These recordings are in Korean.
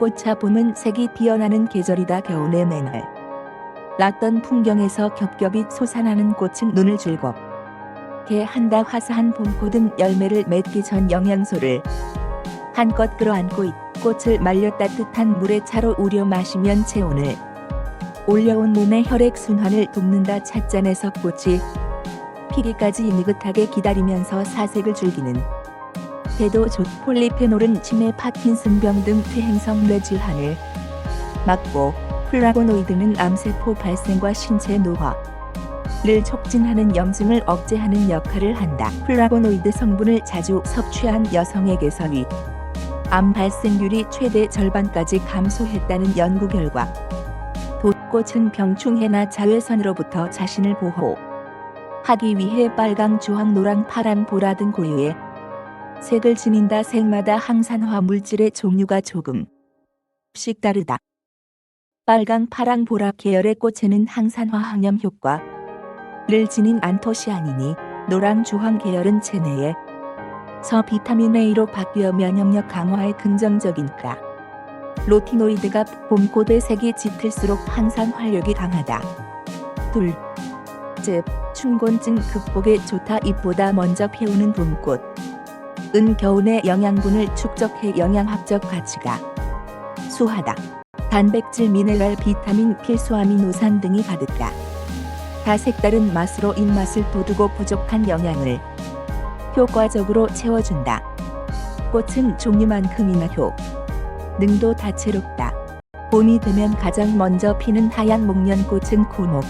꽃차 봄은 색이 피어나는 계절이다. 겨울의 맹활 랐던 풍경에서 겹겹이 솟아나는 꽃은 눈을 즐겁게 한다. 화사한 봄꽃은 열매를 맺기 전 영양소를 한껏 끌어안고 꽃을 말려 따뜻한 물에 차로 우려 마시면 체온을 올려온 몸의 혈액순환을 돕는다. 찻잔에서 꽃이 피기까지 느긋하게 기다리면서 사색을 즐기는 대도 좋. 폴리페놀은 치매, 파킨슨병 등 퇴행성 뇌질환을 막고 플라보노이드는 암세포 발생과 신체 노화를 촉진하는 염증을 억제하는 역할을 한다. 플라보노이드 성분을 자주 섭취한 여성에게서 위 암 발생률이 최대 절반까지 감소했다는 연구 결과 꽃은 병충해나 자외선으로부터 자신을 보호하기 위해 빨강, 주황, 노랑, 파랑, 보라 등 고유의 색을 지닌다. 색마다 항산화 물질의 종류가 조금씩 다르다. 빨강, 파랑, 보라 계열의 꽃에는 항산화 항염 효과를 지닌 안토시아닌이, 노랑, 주황 계열은 체내에 서 비타민 A로 바뀌어 면역력 강화에 긍정적인 로티노이드가 봄꽃의 색이 짙을수록 항산 활력이 강하다. 둘째, 춘곤증 극복에 좋다. 잎보다 먼저 피우는 봄꽃은 겨울의 영양분을 축적해 영양학적 가치가 수하다. 단백질, 미네랄, 비타민, 필수 아미노산 등이 가득다. 다 색다른 맛으로 입맛을 돋우고 부족한 영양을 효과적으로 채워준다. 꽃은 종류만큼이나 능도 다채롭다. 봄이 되면 가장 먼저 피는 하얀 목련꽃은 코목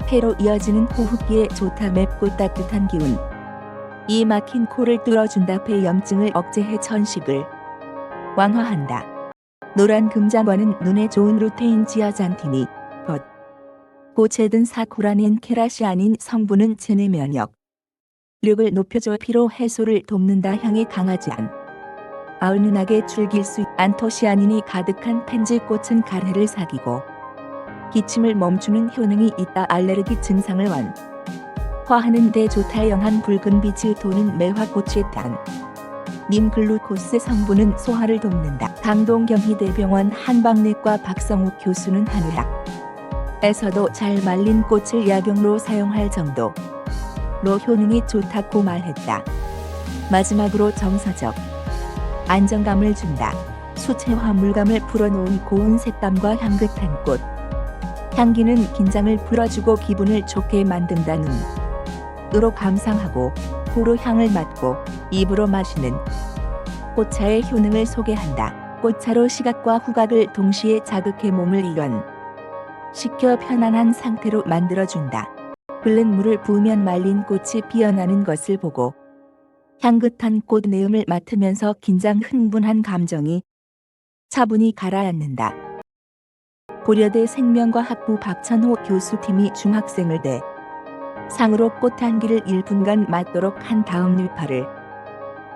폐로 이어지는 호흡기에 좋다. 맵고 따뜻한 기운 이 막힌 코를 뚫어준다. 폐 염증을 억제해 천식을 완화한다. 노란 금장과는 눈에 좋은 루테인, 지아잔틴이 고체든 사쿠라닌, 케라시아닌 성분은 체내 면역력을 높여줘 피로 해소를 돕는다. 향이 강하지 은은하게 즐길 수 안토시아닌이 가득한 펜지꽃은 가래를 사귀고 기침을 멈추는 효능이 있다. 알레르기 증상을 완화하는 데 좋다. 연한 붉은 빛을 도는 매화꽃의 님 글루코스 성분은 소화를 돕는다. 강동경희대병원 한방내과 박성욱 교수는 한의학에서도 잘 말린 꽃을 약용로 사용할 정도로 효능이 좋다고 말했다. 마지막으로 정서적 안정감을 준다. 수채화 물감을 풀어놓은 고운 색감과 향긋한 꽃 향기는 긴장을 풀어주고 기분을 좋게 만든다. 눈으로 감상하고 코로 향을 맡고 입으로 마시는 꽃차의 효능을 소개한다. 꽃차로 시각과 후각을 동시에 자극해 몸을 일원시켜 편안한 상태로 만들어준다. 끓는 물을 부으면 말린 꽃이 피어나는 것을 보고 향긋한 꽃 내음을 맡으면서 긴장, 흥분한 감정이 차분히 가라앉는다. 고려대 생명과학부 박천호 교수팀이 중학생을 상으로 꽃향기를 1분간 맡도록 한 다음 뇌파를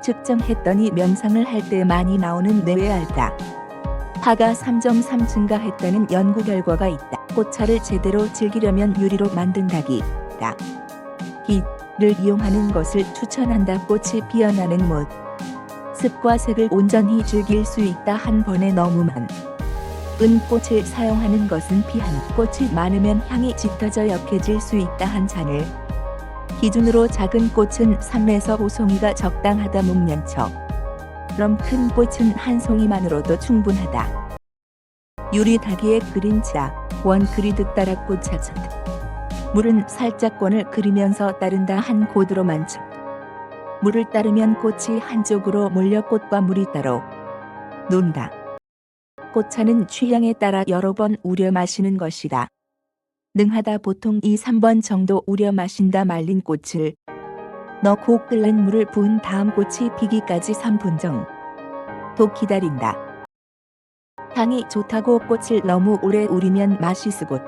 측정했더니 명상을 할 때 많이 나오는 뇌의 알파가 3.3 증가했다는 연구 결과가 있다. 꽃차를 제대로 즐기려면 유리로 만든 닭이다. 를 이용하는 것을 추천한다. 꽃이 피어나는 모습과 색을 온전히 즐길 수 있다. 한 번에 너무 많은 꽃을 사용하는 것은 피한 꽃이 많으면 향이 짙어져 역해질 수 있다. 한 잔을 기준으로 작은 꽃은 3에서 5송이가 적당하다. 목련처럼 큰 꽃은 한 송이만으로도 충분하다. 유리 닭이에 그린 차, 원 그리듯 따라 꽃차 물은 살짝 권을 그리면서 따른다. 한 고드로만 물을 따르면 꽃이 한쪽으로 몰려 꽃과 물이 따로 논다. 꽃차는 취향에 따라 여러 번 우려 마시는 것이다. 능하다. 보통 2-3번 정도 우려 마신다. 말린 꽃을 넣고 끓는 물을 부은 다음 꽃이 피기까지 3분 정도 기다린다. 향이 좋다고 꽃을 너무 오래 우리면 맛이 쓰고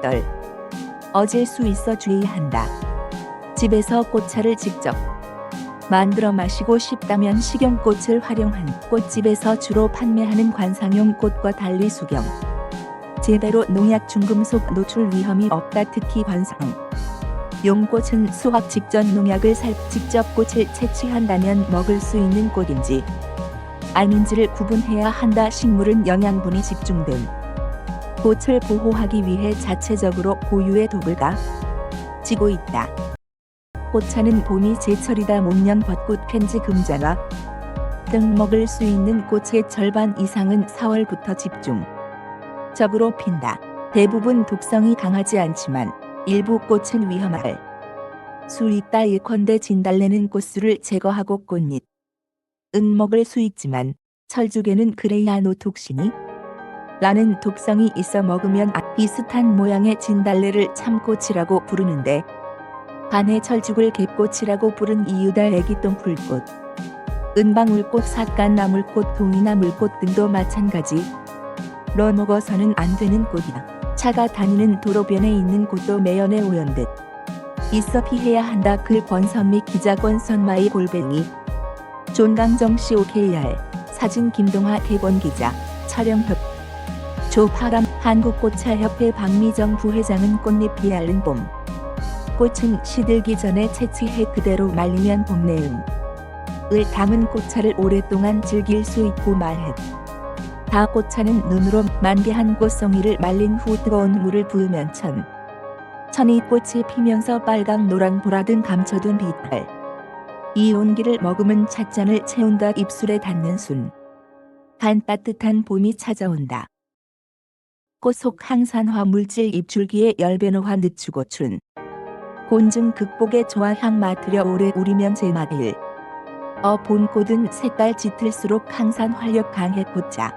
떨어질 수 있어 주의한다. 집에서 꽃차를 직접 만들어 마시고 싶다면 식용꽃을 활용한 꽃집에서 주로 판매하는 관상용 꽃과 달리 수경 제대로 농약, 중금속 노출 위험이 없다. 특히 관상용 꽃은 수확 직전 농약을 직접 꽃을 채취한다면 먹을 수 있는 꽃인지 아닌지를 구분해야 한다. 식물은 영양분이 집중된 꽃을 보호하기 위해 자체적으로 고유의 독을 가지고 있다. 꽃차는 봄이 제철이다. 목련, 벚꽃, 편지, 금장화 등 먹을 수 있는 꽃의 절반 이상은 4월부터 집중적으로 핀다. 대부분 독성이 강하지 않지만 일부 꽃은 위험할 수 있다. 예컨대 진달래는 꽃술을 제거하고 꽃잎 은 먹을 수 있지만 철쭉에는 그레이아노톡신이 라는 독성이 있어 먹으면 비슷한 모양의 진달래를 참꽃이라고 부르는데 반해 철쭉을 갯꽃이라고 부른 이유다. 애기똥풀꽃, 은방울꽃, 삿갓나물꽃, 동이나물꽃 등도 마찬가지로 먹어서는 안 되는 꽃이다. 차가 다니는 도로변에 있는 곳도 매연에 오연듯 있어 피해야 한다. 글 권선미 기자, 권선마이 골뱅이, 존강정씨, OKR 사진, 김동하 개본 기자, 촬영협 조파람, 한국꽃차협회 박미정 부회장은 꽃잎이 앓는 봄 꽃은 시들기 전에 채취해 그대로 말리면 봄내음을 담은 꽃차를 오랫동안 즐길 수 있고 말했다. 꽃차는 눈으로 만개한 꽃송이를 말린 후 뜨거운 물을 부으면 천천히 꽃이 피면서 빨강, 노랑, 보라등 감춰둔 빛깔 이 온기를 머금은 찻잔을 채운다. 입술에 닿는 순간 따뜻한 봄이 찾아온다. 꽃 속 항산화 물질 입줄기에 열배노화, 늦추고춘 곤증 극복에 좋아. 향 맡으려 오래 우리면 제맛일 봄꽃은 색깔 짙을수록 항산 활력 강해. 꽃차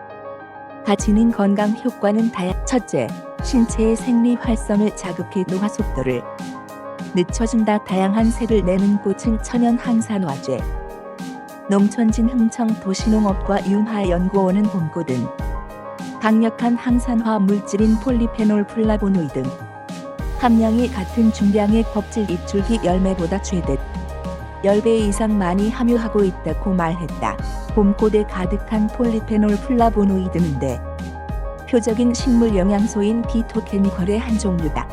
가지는 건강 효과는 첫째, 신체의 생리 활성을 자극해 노화 속도를 늦춰준다. 다양한 색을 내는 꽃은 천연 항산화제, 농촌진 흥청 도시농업과 융하연구원은 봄꽃은 강력한 항산화 물질인 폴리페놀, 플라보노이드 함량이 같은 중량의 껍질 입줄기 열매보다 최대 10배 이상 많이 함유하고 있다고 말했다. 봄꽃에 가득한 폴리페놀, 플라보노이드는 표적인 식물 영양소인 피토케미컬의 한 종류다.